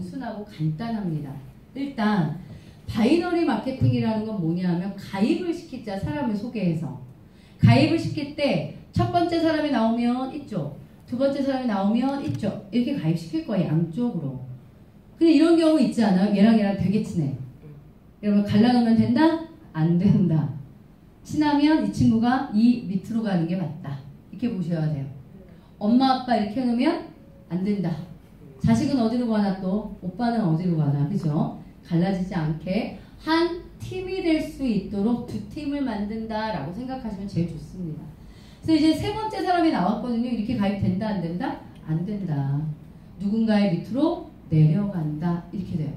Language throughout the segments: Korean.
단순하고 간단합니다. 일단 바이너리 마케팅이라는 건 뭐냐 하면 가입을 시키자. 사람을 소개해서 가입을 시킬 때 첫 번째 사람이 나오면 이쪽, 두 번째 사람이 나오면 이쪽, 이렇게 가입시킬 거예요. 양쪽으로. 근데 이런 경우 있지 않아요? 얘랑 되게 친해. 여러분 갈라놓으면 된다? 안 된다. 친하면 이 친구가 이 밑으로 가는 게 맞다. 이렇게 보셔야 돼요. 엄마 아빠 이렇게 해놓으면 안 된다. 자식은 어디로 가나 또 오빠는 어디로 가나, 그죠? 갈라지지 않게 한 팀이 될 수 있도록 두 팀을 만든다라고 생각하시면 제일 좋습니다. 그래서 이제 세 번째 사람이 나왔거든요. 이렇게 가입된다 안 된다? 안 된다. 누군가의 밑으로 내려간다. 이렇게 돼요.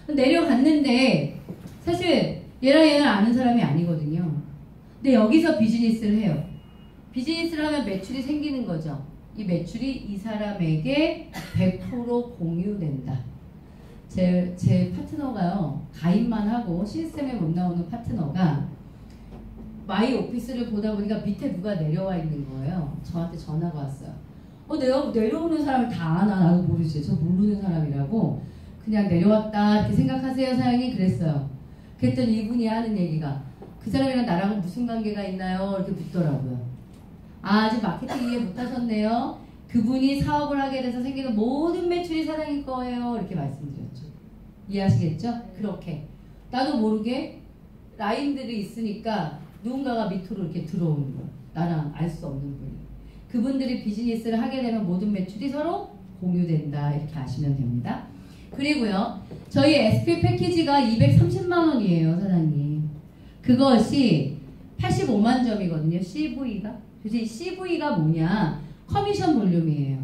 내려갔는데 사실 얘랑 얘는 아는 사람이 아니거든요. 근데 여기서 비즈니스를 해요. 비즈니스를 하면 매출이 생기는 거죠. 이 매출이 이 사람에게 100% 공유된다. 제 파트너가요, 가입만 하고 시스템에 못 나오는 파트너가 마이 오피스를 보다 보니까 밑에 누가 내려와 있는 거예요. 저한테 전화가 왔어요. 내가 내려오는 사람을 다 아나? 나도 모르지. 저 모르는 사람이라고. 그냥 내려왔다 이렇게 생각하세요 사장님? 그랬어요. 그랬더니 이분이 하는 얘기가 그 사람이랑 나랑은 무슨 관계가 있나요? 이렇게 묻더라고요. 아직 마케팅 이해 못하셨네요. 그분이 사업을 하게 돼서 생기는 모든 매출이 사장님 거예요. 이렇게 말씀드렸죠. 이해하시겠죠? 그렇게 나도 모르게 라인들이 있으니까 누군가가 밑으로 이렇게 들어오는 거예요. 나랑 알 수 없는 분이. 그분들이 비즈니스를 하게 되면 모든 매출이 서로 공유된다. 이렇게 아시면 됩니다. 그리고요, 저희 SP 패키지가 230만 원이에요, 사장님. 그것이 85만 점이거든요, CV가. 그래서 이 CV가 뭐냐? 커미션 볼륨이에요.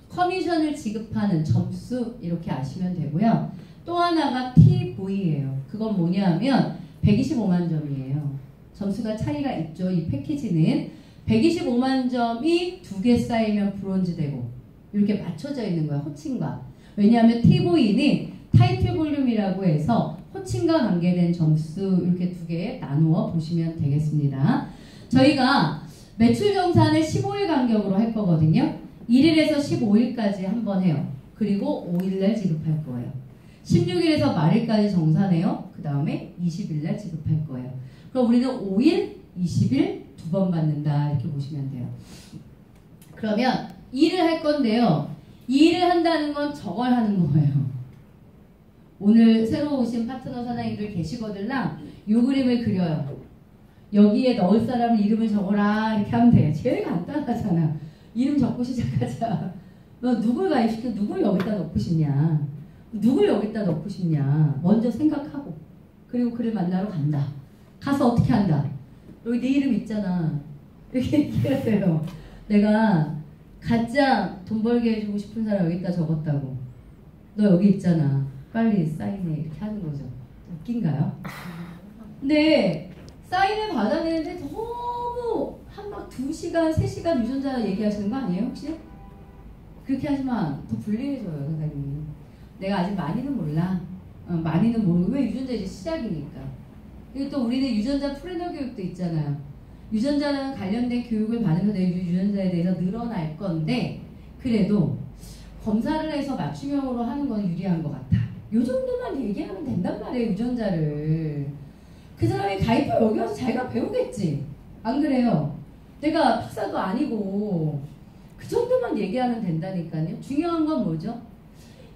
커미션을 지급하는 점수, 이렇게 아시면 되고요. 또 하나가 TV예요. 그건 뭐냐 하면 125만 점이에요. 점수가 차이가 있죠. 이 패키지는 125만 점이 2개 쌓이면 브론즈 되고 이렇게 맞춰져 있는 거예요. 호칭과. 왜냐하면 TV는 타이틀 볼륨이라고 해서 호칭과 관계된 점수 이렇게 2개 나누어 보시면 되겠습니다. 저희가 매출 정산을 15일 간격으로 할 거거든요. 1일에서 15일까지 한번 해요. 그리고 5일날 지급할 거예요. 16일에서 말일까지 정산해요. 그 다음에 20일날 지급할 거예요. 그럼 우리는 5일, 20일 2번 받는다. 이렇게 보시면 돼요. 그러면 일을 할 건데요. 이 일을 한다는 건 저걸 하는 거예요. 오늘 새로 오신 파트너 사장님들 계시거들랑 이 그림을 그려요. 여기에 넣을 사람 이름을 적어라. 이렇게 하면 돼요. 제일 간단하잖아. 이름 적고 시작하자. 너 누굴 가입시켜? 누굴 여기다 넣고 싶냐? 누굴 여기다 넣고 싶냐? 먼저 생각하고 그리고 그를 만나러 간다. 가서 어떻게 한다? 여기 네 이름 있잖아. 이렇게 얘기해야 돼요. 내가 가장 돈 벌게 해주고 싶은 사람 여기다 적었다고. 너 여기 있잖아. 빨리 사인해. 이렇게 하는 거죠. 웃긴가요? 근데 사인을 받아내는데 너무 막 2시간, 3시간 유전자 얘기하시는 거 아니에요 혹시? 그렇게 하시면 더 불리해져요 선생님. 내가 아직 많이는 몰라. 많이는 모르고. 왜? 유전자 이제 시작이니까. 그리고 또 우리는 유전자 프레너 교육도 있잖아요. 유전자랑 관련된 교육을 받으면서 유전자에 대해서 늘어날 건데 그래도 검사를 해서 맞춤형으로 하는 건 유리한 것 같아. 요 정도만 얘기하면 된단 말이에요. 유전자를. 그 사람이 가입해 여기 와서 자기가 배우겠지. 안 그래요? 내가 박사도 아니고 그 정도만 얘기하면 된다니까요. 중요한 건 뭐죠?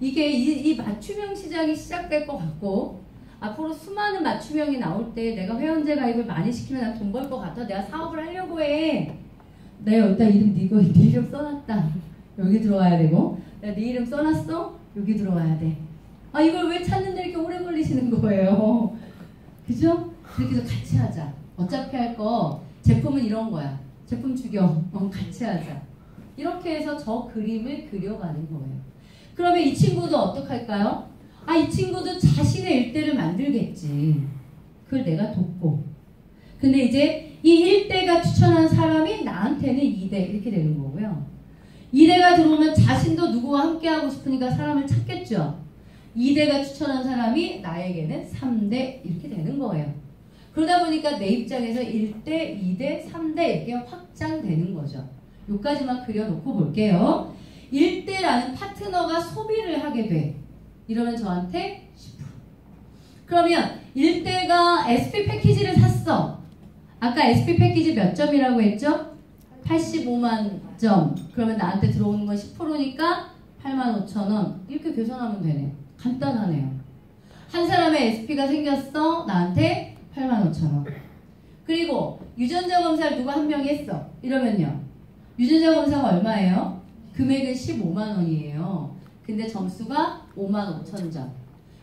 이게 이 맞춤형 시장이 시작될 것 같고 앞으로 수많은 맞춤형이 나올 때 내가 회원제 가입을 많이 시키면 난 돈 벌 것 같아. 내가 사업을 하려고 해. 내가 여기다 이름 네 이름 써놨다. 여기 들어와야 되고 내가 네 이름 써놨어? 여기 들어와야 돼. 아 이걸 왜 찾는데 이렇게 오래 걸리시는 거예요. 그죠? 그렇게 해서 같이 하자. 어차피 할 거 제품은 이런 거야. 제품 죽여. 같이 하자. 이렇게 해서 저 그림을 그려가는 거예요. 그러면 이 친구도 어떡할까요? 이 친구도 자신의 일대를 만들겠지. 그걸 내가 돕고. 근데 이제 이 1대가 추천한 사람이 나한테는 2대 이렇게 되는 거고요. 2대가 들어오면 자신도 누구와 함께 하고 싶으니까 사람을 찾겠죠. 2대가 추천한 사람이 나에게는 3대 이렇게 되는 거예요. 그러다 보니까 내 입장에서 1대, 2대, 3대 이렇게 확장되는 거죠. 요까지만 그려놓고 볼게요. 1대라는 파트너가 소비를 하게 돼. 이러면 저한테 10%. 그러면 일대가 SP 패키지를 샀어. 아까 SP 패키지 몇 점이라고 했죠? 85만 점. 그러면 나한테 들어오는 건 10%니까 85,000원. 이렇게 계산하면 되네. 간단하네요. 한 사람의 SP가 생겼어. 나한테 85,000원. 그리고 유전자 검사를 누가 한 명이 했어. 이러면요. 유전자 검사가 얼마예요? 금액은 15만 원이에요. 근데 점수가 55,000점.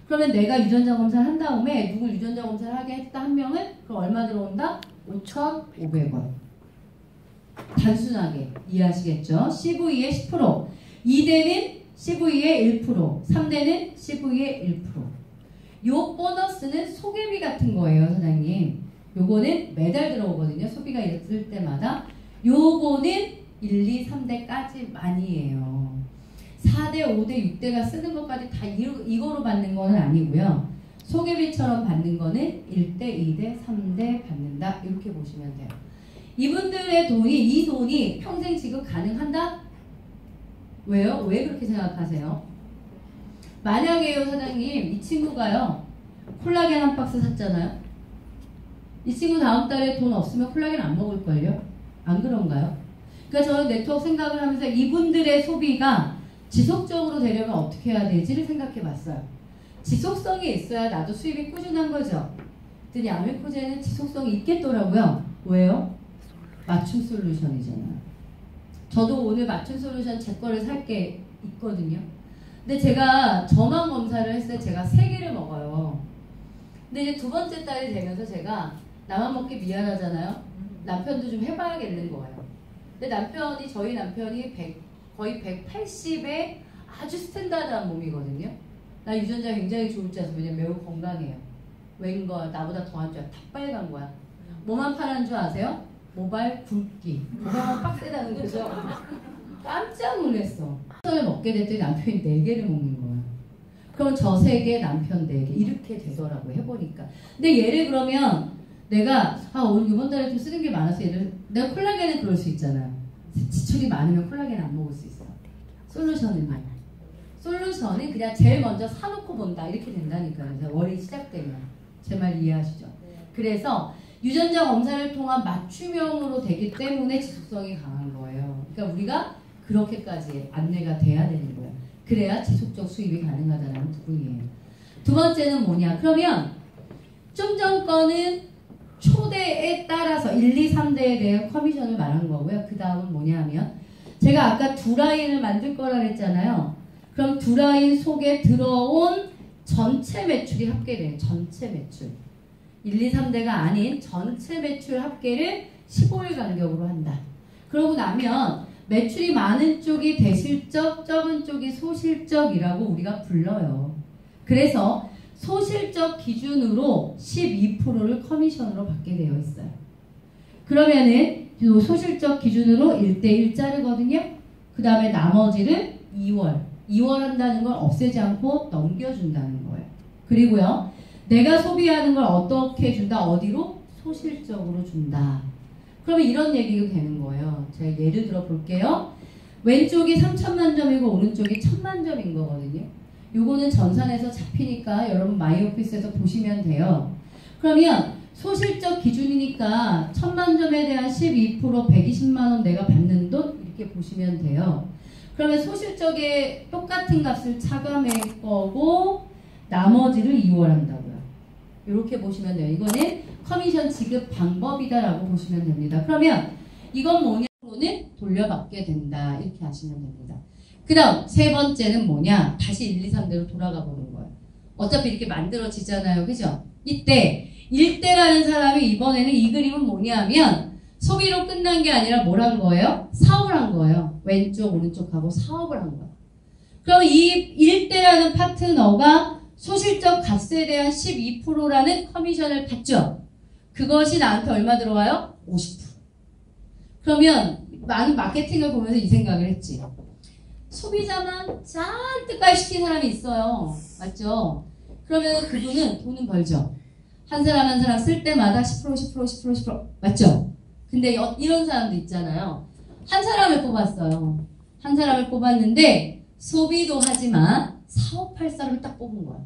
그러면 내가 유전자 검사를 한 다음에 누구 유전자 검사를 하게 했다 한 명은 그럼 얼마 들어온다? 5,500원. 단순하게 이해하시겠죠? CV의 10%, 2대는 CV의 1%, 3대는 CV의 1%. 요 보너스는 소개비 같은 거예요, 사장님. 요거는 매달 들어오거든요. 소비가 있을 때마다. 요거는 1, 2, 3대까지만이에요. 4대, 5대, 6대가 쓰는 것까지 다 이거로 받는 건 아니고요. 소개비처럼 받는 거는 1대, 2대, 3대 받는다. 이렇게 보시면 돼요. 이분들의 돈이, 이 돈이 평생 지급 가능한다? 왜요? 왜 그렇게 생각하세요? 만약에요, 사장님, 이 친구가요, 콜라겐 한 박스 샀잖아요? 이 친구 다음 달에 돈 없으면 콜라겐 안 먹을걸요? 안 그런가요? 그러니까 저는 네트워크 생각을 하면서 이분들의 소비가 지속적으로 되려면 어떻게 해야 되지를 생각해 봤어요. 지속성이 있어야 나도 수입이 꾸준한 거죠. 그랬더니 아메코제는 지속성이 있겠더라고요. 왜요? 맞춤 솔루션이잖아요. 저도 오늘 맞춤 솔루션 제 거를 살 게 있거든요. 근데 제가 저만 검사를 했을 때 제가 3개를 먹어요. 근데 이제 두 번째 달이 되면서 제가 나만 먹기 미안하잖아요. 남편도 좀 해봐야겠는 거예요. 근데 저희 남편이 거의 180에 아주 스탠다드한 몸이거든요. 나 유전자 굉장히 좋을 줄 알아서 왜냐면 매우 건강해요. 웬거 나보다 더한 줄 알아. 다 빨간 거야. 뭐만 파란 줄 아세요? 모발 굵기. 모발만 빡세다는 거죠. 깜짝 놀랐어. 을 먹게 됐더니 남편이 4개를 먹는 거야. 그럼 저 3개, 남편 4개 이렇게 되더라고요. 해보니까. 근데 얘를 그러면 내가 오늘 이번 달에 좀 쓰는 게 많아서 내가 콜라겐은 그럴 수 있잖아요. 지출이 많으면 콜라겐 안 먹을 수 있어. 솔루션은 그냥 제일 먼저 사놓고 본다 이렇게 된다니까요. 월이 시작되면. 제 말 이해하시죠? 그래서 유전자 검사를 통한 맞춤형으로 되기 때문에 지속성이 강한 거예요. 그러니까 우리가 그렇게까지 안내가 돼야 되는 거예요. 그래야 지속적 수입이 가능하다는 부분이에요. 두 번째는 뭐냐? 그러면 좀 전 거는 초대에 따라서 1, 2, 3대에 대한 커미션을 말한 거고요. 그 다음은 뭐냐 하면 제가 아까 두 라인을 만들 거라 했잖아요. 그럼 두 라인 속에 들어온 전체 매출이 합계돼요. 전체 매출. 1, 2, 3대가 아닌 전체 매출 합계를 15일 간격으로 한다. 그러고 나면 매출이 많은 쪽이 대실적, 적은 쪽이 소실적이라고 우리가 불러요. 그래서 소실적 기준으로 12%를 커미션으로 받게 되어 있어요. 그러면은 소실적 기준으로 1대1 자르거든요. 그 다음에 나머지를 2월 한다는 걸 없애지 않고 넘겨준다는 거예요. 그리고요. 내가 소비하는 걸 어떻게 준다? 어디로? 소실적으로 준다. 그러면 이런 얘기가 되는 거예요. 제가 예를 들어 볼게요. 왼쪽이 3,000만 점이고 오른쪽이 1,000만 점인 거거든요. 요거는 전산에서 잡히니까 여러분 마이오피스에서 보시면 돼요. 그러면 소실적 기준이니까 1,000만 점에 대한 12% 120만 원 내가 받는 돈 이렇게 보시면 돼요. 그러면 소실적에 똑같은 값을 차감할 거고 나머지를 2월 한다고요. 이렇게 보시면 돼요. 이거는 커미션 지급 방법이다라고 보시면 됩니다. 그러면 이건 뭐냐로는 돌려받게 된다. 이렇게 하시면 됩니다. 그 다음 세 번째는 뭐냐? 다시 1, 2, 3대로 돌아가 보는 거예요. 어차피 이렇게 만들어지잖아요. 그죠? 이때 1대라는 사람이 이번에는 이 그림은 뭐냐 하면 소비로 끝난 게 아니라 뭘 한 거예요? 사업을 한 거예요. 왼쪽 오른쪽하고 사업을 한 거예요. 그럼 이 1대라는 파트너가 소실적 값에 대한 12%라는 커미션을 받죠. 그것이 나한테 얼마 들어와요? 50%. 그러면 많은 마케팅을 보면서 이 생각을 했지. 소비자만 잔뜩 가입시킨 사람이 있어요. 맞죠? 그러면 그분은 돈은 벌죠. 한 사람 한 사람 쓸 때마다 10%. 맞죠? 근데 이런 사람도 있잖아요. 한 사람을 뽑았어요. 한 사람을 뽑았는데 소비도 하지만 사업할 사람을 딱 뽑은 거야.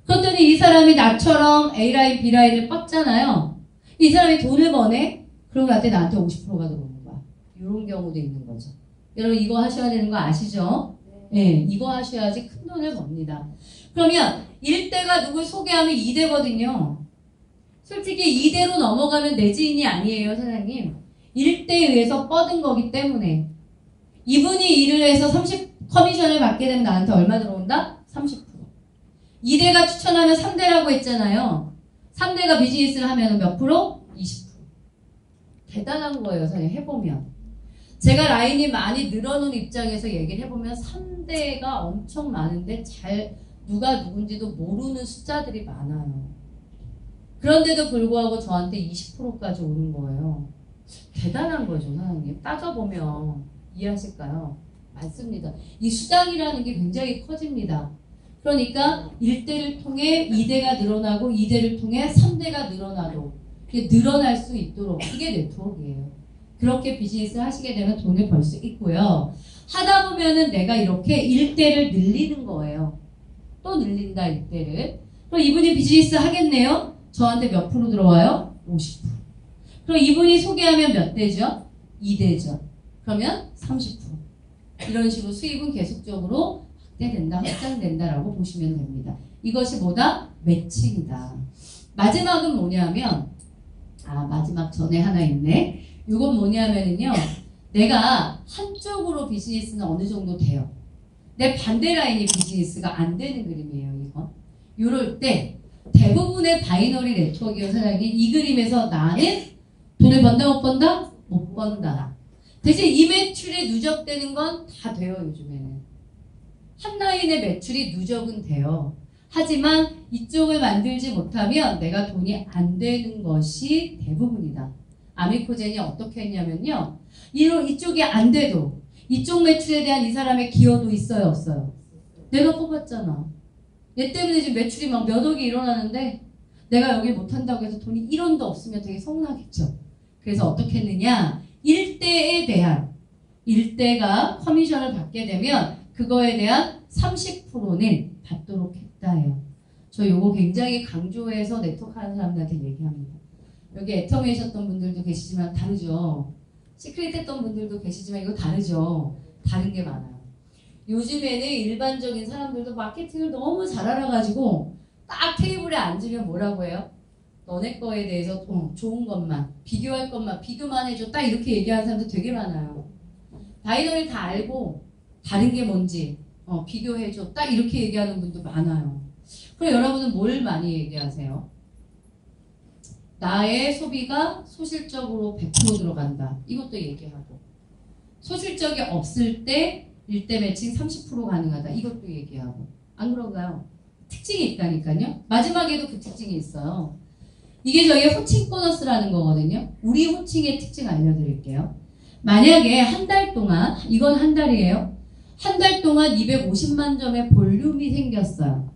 그랬더니 이 사람이 나처럼 A라인, B라인을 뻗잖아요. 이 사람이 돈을 버네? 그럼 나한테 50%가 들어오는 거야. 이런 경우도 있는 거죠. 여러분 이거 하셔야 되는 거 아시죠? 네, 이거 하셔야지 큰 돈을 법니다. 그러면 1대가 누굴 소개하면 2대거든요. 솔직히 2대로 넘어가면 내 지인이 아니에요, 사장님. 1대에 의해서 뻗은 거기 때문에. 이분이 일을 해서 30 커미션을 받게 되면 나한테 얼마 들어온다? 30%. 2대가 추천하면 3대라고 했잖아요. 3대가 비즈니스를 하면 몇 프로? 20%. 대단한 거예요, 사장님. 해보면. 제가 라인이 많이 늘어놓은 입장에서 얘기를 해보면 3대가 엄청 많은데 누가 누군지도 모르는 숫자들이 많아요. 그런데도 불구하고 저한테 20%까지 오는 거예요. 대단한 거죠, 사장님. 따져보면 이해하실까요? 맞습니다. 이 수당이라는 게 굉장히 커집니다. 그러니까 1대를 통해 2대가 늘어나고 2대를 통해 3대가 늘어나도 이게 늘어날 수 있도록 이게 네트워크예요. 그렇게 비즈니스를 하시게 되면 돈을 벌 수 있고요. 하다 보면은 내가 이렇게 1대를 늘리는 거예요. 또 늘린다 1대를. 그럼 이분이 비즈니스 하겠네요. 저한테 몇 프로 들어와요? 50%. 그럼 이분이 소개하면 몇 대죠? 2대죠. 그러면 30%. 이런 식으로 수입은 계속적으로 확대된다, 확장된다라고 보시면 됩니다. 이것이 뭐다? 매칭이다. 마지막은 뭐냐면 마지막 전에 하나 있네. 이건 뭐냐면은요. 내가 한쪽으로 비즈니스는 어느 정도 돼요. 내 반대 라인이 비즈니스가 안 되는 그림이에요. 이건. 이럴 때 대부분의 바이너리 네트워크의 사장님 이 그림에서 나는 돈을 번다 못 번다? 못 번다. 대신 이 매출이 누적되는 건 다 돼요. 요즘에는. 한 라인의 매출이 누적은 돼요. 하지만 이쪽을 만들지 못하면 내가 돈이 안 되는 것이 대부분이다. 아미코젠이 어떻게 했냐면요. 이쪽이 안 돼도 이쪽 매출에 대한 이 사람의 기여도 있어요, 없어요? 내가 뽑았잖아. 얘 때문에 지금 매출이 막 몇 억이 일어나는데 내가 여기 못한다고 해서 돈이 1원도 없으면 되게 서운하겠죠. 그래서 어떻게 했느냐. 1대에 대한 1대가 커미션을 받게 되면 그거에 대한 30%는 받도록 했다예요. 저 요거 굉장히 강조해서 네트워크 하는 사람들한테 얘기합니다. 여기 애터미에 있었던 분들도 계시지만 다르죠. 시크릿 했던 분들도 계시지만 이거 다르죠. 다른 게 많아요. 요즘에는 일반적인 사람들도 마케팅을 너무 잘 알아가지고 딱 테이블에 앉으면 뭐라고 해요? 너네 거에 대해서 좋은 것만, 비교할 것만, 비교만 해줘. 딱 이렇게 얘기하는 사람들 되게 많아요. 바이너를 다 알고 다른 게 뭔지 비교해줘. 딱 이렇게 얘기하는 분도 많아요. 그럼 여러분은 뭘 많이 얘기하세요? 나의 소비가 소실적으로 100% 들어간다. 이것도 얘기하고 소실적이 없을 때 1대 매칭 30% 가능하다. 이것도 얘기하고 안 그런가요? 특징이 있다니까요. 마지막에도 그 특징이 있어요. 이게 저희 호칭 보너스라는 거거든요. 우리 호칭의 특징 알려드릴게요. 만약에 한 달 동안 이건 한 달이에요. 한 달 동안 250만 점의 볼륨이 생겼어요.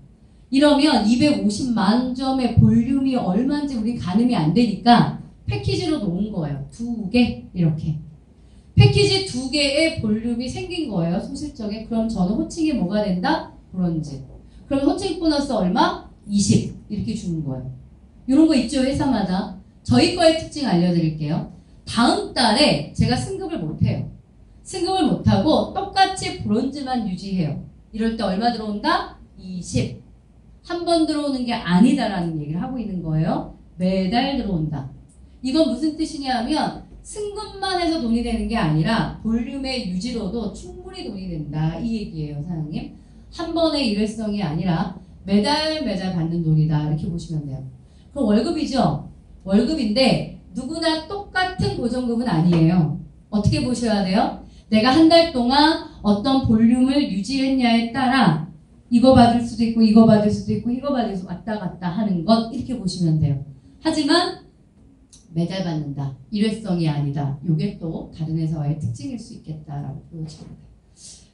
이러면 250만 점의 볼륨이 얼마인지 우리 가늠이 안 되니까 패키지로 놓은 거예요. 2개 이렇게. 패키지 2개의 볼륨이 생긴 거예요. 소실적에. 그럼 저는 호칭이 뭐가 된다? 브론즈. 그럼 호칭 보너스 얼마? 20 이렇게 주는 거예요. 이런 거 있죠, 회사마다. 저희 거의 특징 알려드릴게요. 다음 달에 제가 승급을 못해요. 승급을 못하고 똑같이 브론즈만 유지해요. 이럴 때 얼마 들어온다? 20. 한 번 들어오는 게 아니다라는 얘기를 하고 있는 거예요. 매달 들어온다. 이건 무슨 뜻이냐 하면 승급만 해서 돈이 되는 게 아니라 볼륨의 유지로도 충분히 돈이 된다. 이 얘기예요, 사장님. 한 번의 일회성이 아니라 매달 받는 돈이다. 이렇게 보시면 돼요. 그럼 월급이죠? 월급인데 누구나 똑같은 고정급은 아니에요. 어떻게 보셔야 돼요? 내가 한 달 동안 어떤 볼륨을 유지했냐에 따라 이거 받을 수도 있고 이거 받을 수도 있고 이거 받을 수 왔다 갔다 하는 것 이렇게 보시면 돼요. 하지만 매달 받는다. 일회성이 아니다. 이게 또 다른 회사와의 특징일 수 있겠다라고 보여집니다.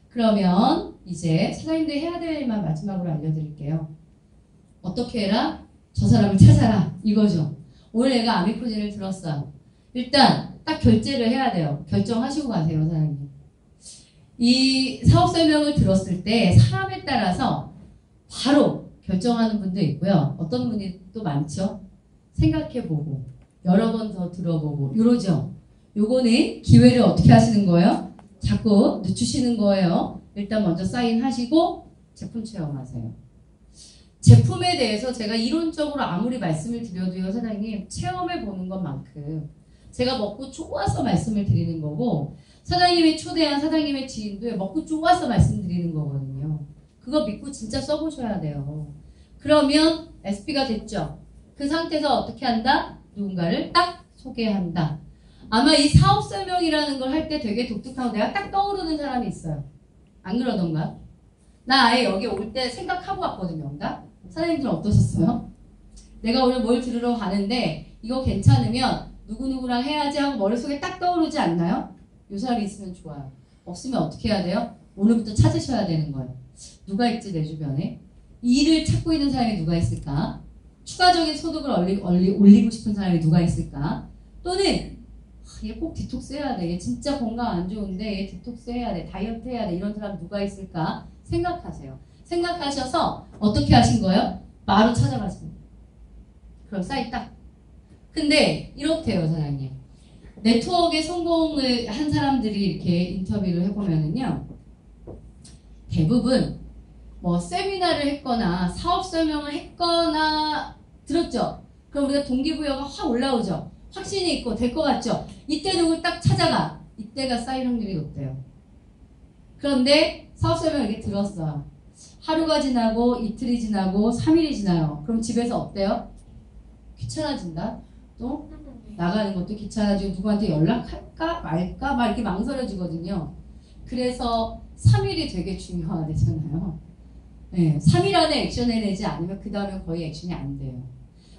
그러면 이제 사장님들 해야 될 일만 마지막으로 알려드릴게요. 어떻게 해라? 저 사람을 찾아라. 이거죠. 오늘 내가 아미코진을 들었어요. 일단 딱 결제를 해야 돼요. 결정하시고 가세요, 사장님. 이 사업 설명을 들었을 때 사람에 따라서 바로 결정하는 분도 있고요. 어떤 분이 또 많죠. 생각해보고 여러 번 더 들어보고 이러죠. 요거는 기회를 어떻게 하시는 거예요? 자꾸 늦추시는 거예요. 일단 먼저 사인하시고 제품 체험하세요. 제품에 대해서 제가 이론적으로 아무리 말씀을 드려도요, 사장님, 체험해 보는 것만큼 제가 먹고 좋아서 말씀을 드리는 거고, 사장님이 초대한 사장님의 지인도 먹고 좋아서 말씀드리는 거거든요. 그거 믿고 진짜 써보셔야 돼요. 그러면 SP가 됐죠. 그 상태에서 어떻게 한다? 누군가를 딱 소개한다. 아마 이 사업 설명이라는 걸 할 때 되게 독특하고 내가 딱 떠오르는 사람이 있어요. 안 그러던가? 나 아예 여기 올 때 생각하고 왔거든요. 나? 사장님들 어떠셨어요? 내가 오늘 뭘 들으러 가는데 이거 괜찮으면 누구누구랑 해야지 하고 머릿속에 딱 떠오르지 않나요? 요 사람이 있으면 좋아요. 없으면 어떻게 해야 돼요? 오늘부터 찾으셔야 되는 거예요. 누가 있지 내 주변에? 일을 찾고 있는 사람이 누가 있을까? 추가적인 소득을 올리고 싶은 사람이 누가 있을까? 또는 얘 꼭 디톡스 해야 돼. 얘 진짜 건강 안 좋은데 얘 디톡스 해야 돼. 다이어트 해야 돼. 이런 사람 누가 있을까? 생각하세요. 생각하셔서 어떻게 하신 거예요? 바로 찾아가십니다. 그럼 사이트 딱. 근데 이렇대요, 사장님. 네트워크에 성공을 한 사람들이 이렇게 인터뷰를 해보면은요, 대부분 뭐 세미나를 했거나 사업 설명을 했거나 들었죠? 그럼 우리가 동기부여가 확 올라오죠? 확신이 있고 될 것 같죠? 이때 누굴 딱 찾아가. 이때가 쌓일 확률이 높대요. 그런데 사업 설명 이렇게 들었어요. 하루가 지나고 이틀이 지나고 3일이 지나요. 그럼 집에서 어때요? 귀찮아진다? 또 나가는 것도 귀찮아지고 누구한테 연락할까 말까 막 이렇게 망설여지거든요. 그래서 3일이 되게 중요하대잖아요. 네, 3일 안에 액션 해내지 않으면 그 다음에 거의 액션이 안 돼요.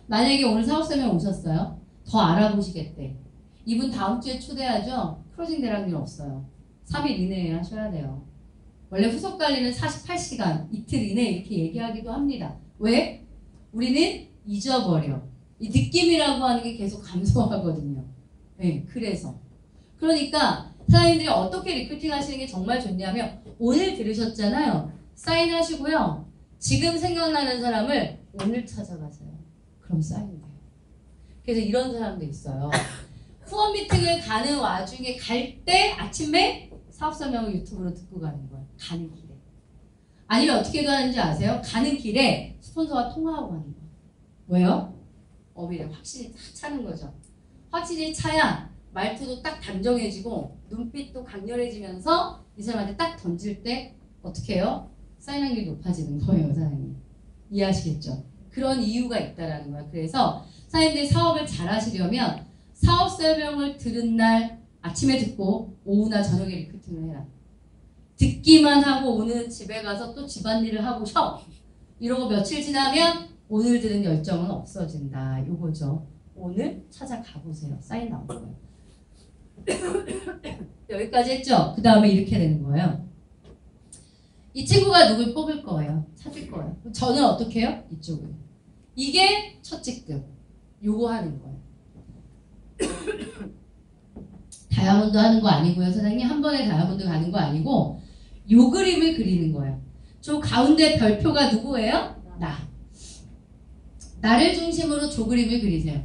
만약에 오늘 사업 설명 오셨어요? 더 알아보시겠대. 이분 다음 주에 초대하죠? 클로징 대란률 없어요. 3일 이내에 하셔야 돼요. 원래 후속 관리는 48시간, 이틀 이내 이렇게 얘기하기도 합니다. 왜? 우리는 잊어버려. 이 느낌이라고 하는 게 계속 감소하거든요. 네, 그래서. 그러니까 사장님들이 어떻게 리크루팅 하시는 게 정말 좋냐면 오늘 들으셨잖아요. 사인하시고요. 지금 생각나는 사람을 오늘 찾아가세요. 그럼 사인돼요. 그래서 이런 사람도 있어요. 후원 미팅을 가는 와중에 갈 때 아침에 사업 설명을 유튜브로 듣고 가는 거예요. 가는 길에. 아니면 어떻게 가는지 아세요? 가는 길에 스폰서와 통화하고 가는 거예요. 왜요? 어미를 확실히 딱 차는 거죠. 확실히 차야 말투도 딱 단정해지고 눈빛도 강렬해지면서 이 사람한테 딱 던질 때 어떻게 해요? 사인 확률이 높아지는 거예요, 사장님. 이해하시겠죠? 그런 이유가 있다라는 거예요. 그래서 사장님들이 사업을 잘 하시려면 사업 설명을 들은 날 아침에 듣고 오후나 저녁에 리크루팅을 해라. 듣기만 하고 오늘 집에 가서 또 집안일을 하고 쉬어. 이러고 며칠 지나면 오늘 들은 열정은 없어진다. 요거죠. 오늘 찾아가 보세요. 사인 나올 거예요. 여기까지 했죠? 그 다음에 이렇게 되는 거예요. 이 친구가 누굴 뽑을 거예요. 찾을 거예요. 저는 어떻게 해요? 이쪽을. 이게 첫 직급. 요거 하는 거예요. 다이아몬드 하는 거 아니고요. 사장님 한 번에 다이아몬드 가는 거 아니고 요 그림을 그리는 거예요. 저 가운데 별표가 누구예요? 나. 나를 중심으로 저 그림을 그리세요.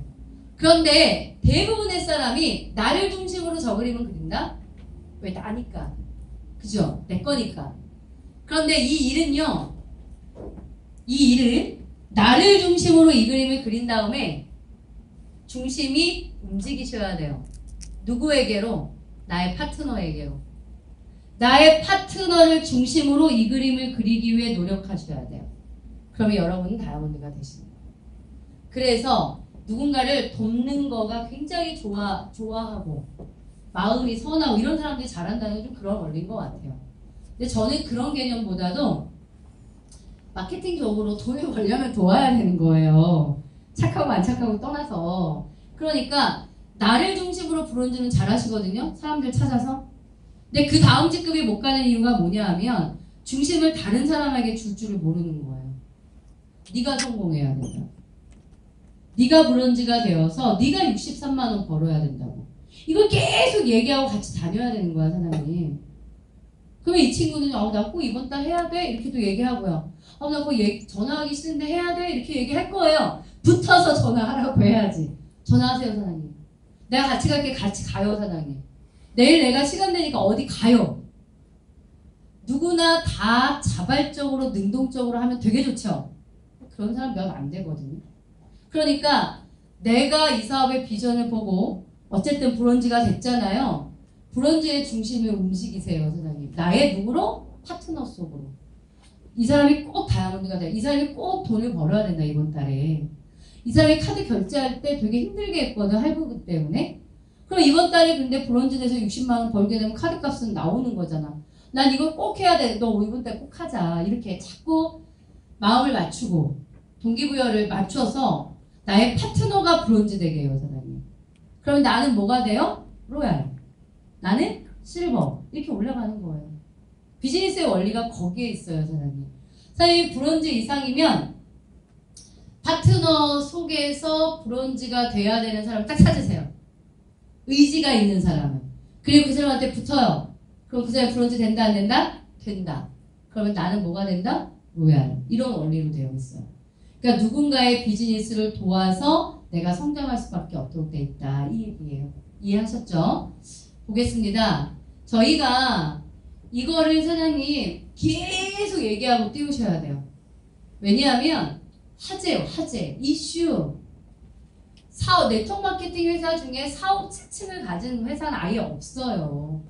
그런데 대부분의 사람이 나를 중심으로 저 그림을 그린다? 왜? 나니까. 그죠? 내 거니까. 그런데 이 일은요. 이 일은 나를 중심으로 이 그림을 그린 다음에 중심이 움직이셔야 돼요. 누구에게로? 나의 파트너에게로. 나의 파트너를 중심으로 이 그림을 그리기 위해 노력하셔야 돼요. 그러면 여러분은 다이아몬드가 되시는 거예요. 그래서 누군가를 돕는 거가 굉장히 좋아하고 마음이 선하고 이런 사람들이 잘한다는 좀 그런 원리인 것 같아요. 근데 저는 그런 개념보다도 마케팅적으로 돈을 벌려면 도와야 되는 거예요. 착하고 안 착하고 떠나서. 그러니까 나를 중심으로 브론즈는 잘하시거든요. 사람들 찾아서. 근데 그 다음 직급이 못 가는 이유가 뭐냐 하면 중심을 다른 사람에게 줄 줄을 모르는 거예요. 네가 성공해야 된다. 네가 브론즈가 되어서 네가 63만 원 벌어야 된다고. 이걸 계속 얘기하고 같이 다녀야 되는 거야, 사장님. 그러면 이 친구는 나 꼭 이번 달 해야 돼? 이렇게 또 얘기하고요. 나 그거 전화하기 싫은데 해야 돼? 이렇게 얘기할 거예요. 붙어서 전화하라고 해야지. 전화하세요, 사장님. 내가 같이 갈게. 같이 가요, 사장님. 내일 내가 시간 되니까 어디 가요. 누구나 다 자발적으로 능동적으로 하면 되게 좋죠. 그런 사람 몇 안 되거든요. 그러니까 내가 이 사업의 비전을 보고 어쨌든 브론즈가 됐잖아요. 브론즈의 중심을 움직이세요, 사장님. 나의 누구로? 파트너 속으로. 이 사람이 꼭 다이아몬드가 돼. 이 사람이 꼭 돈을 벌어야 된다, 이번 달에. 이 사람이 카드 결제할 때 되게 힘들게 했거든, 할부금 때문에. 그럼 이번 달에 근데 브론즈 돼서 60만 원 벌게 되면 카드 값은 나오는 거잖아. 난 이걸 꼭 해야 돼. 너 이번 달 꼭 하자. 이렇게 자꾸 마음을 맞추고 동기부여를 맞춰서 나의 파트너가 브론즈 되게 해요, 사장님. 그럼 나는 뭐가 돼요? 로얄. 나는 실버. 이렇게 올라가는 거예요. 비즈니스의 원리가 거기에 있어요, 사장님. 사장님 브론즈 이상이면 파트너 속에서 브론즈가 돼야 되는 사람 딱 찾으세요. 의지가 있는 사람은. 그리고 그 사람한테 붙어요. 그럼 그 사람이 브론즈 된다 안 된다? 된다. 그러면 나는 뭐가 된다? 로얄. 이런 원리로 되어 있어요. 그러니까 누군가의 비즈니스를 도와서 내가 성장할 수밖에 없도록 돼 있다. 이 얘기예요. 이해하셨죠? 보겠습니다. 저희가 이거를 사장님 계속 얘기하고 띄우셔야 돼요. 왜냐하면 화제요. 화제. 이슈. 사업, 네트워크 마케팅 회사 중에 사업 지침을 가진 회사는 아예 없어요.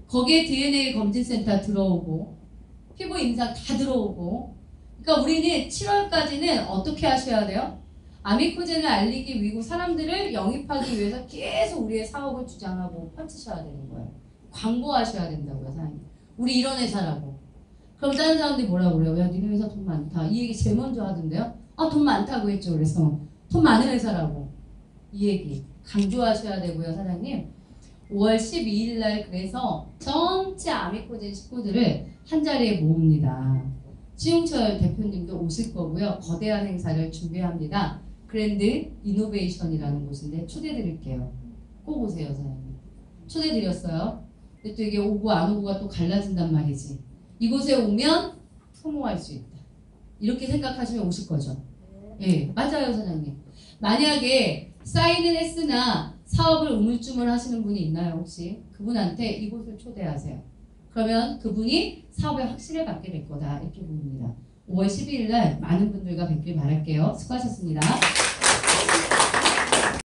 거기에 DNA 검진센터 들어오고 피부 임상 다 들어오고. 그러니까 우리는 7월까지는 어떻게 하셔야 돼요? 아미코젠을 알리기 위해 사람들을 영입하기 위해서 계속 우리의 사업을 주장하고 펼치셔야 되는 거예요. 광고하셔야 된다고요, 사장님. 우리 이런 회사라고. 그럼 다른 사람들이 뭐라고 그래요? 야, 니네 회사 돈 많다. 이 얘기 제일 먼저 하던데요? 돈 많다고 했죠. 그래서 돈 많은 회사라고. 이 얘기 강조하셔야 되고요, 사장님. 5월 12일 날 그래서 전체 아미코젠 식구들을 한 자리에 모읍니다. 시용철 대표님도 오실 거고요. 거대한 행사를 준비합니다. 그랜드 이노베이션이라는 곳인데 초대드릴게요. 꼭 오세요, 사장님. 초대드렸어요. 근데 또 이게 오고 안 오고가 또 갈라진단 말이지. 이곳에 오면 성공할 수 있다. 이렇게 생각하시면 오실 거죠. 예, 맞아요, 사장님. 만약에 사인은 했으나 사업을 우물쭈물 하시는 분이 있나요, 혹시? 그분한테 이곳을 초대하세요. 그러면 그분이 사업에 확신을 갖게 될 거다. 이렇게 보입니다. 5월 12일 날 많은 분들과 뵙길 바랄게요. 수고하셨습니다.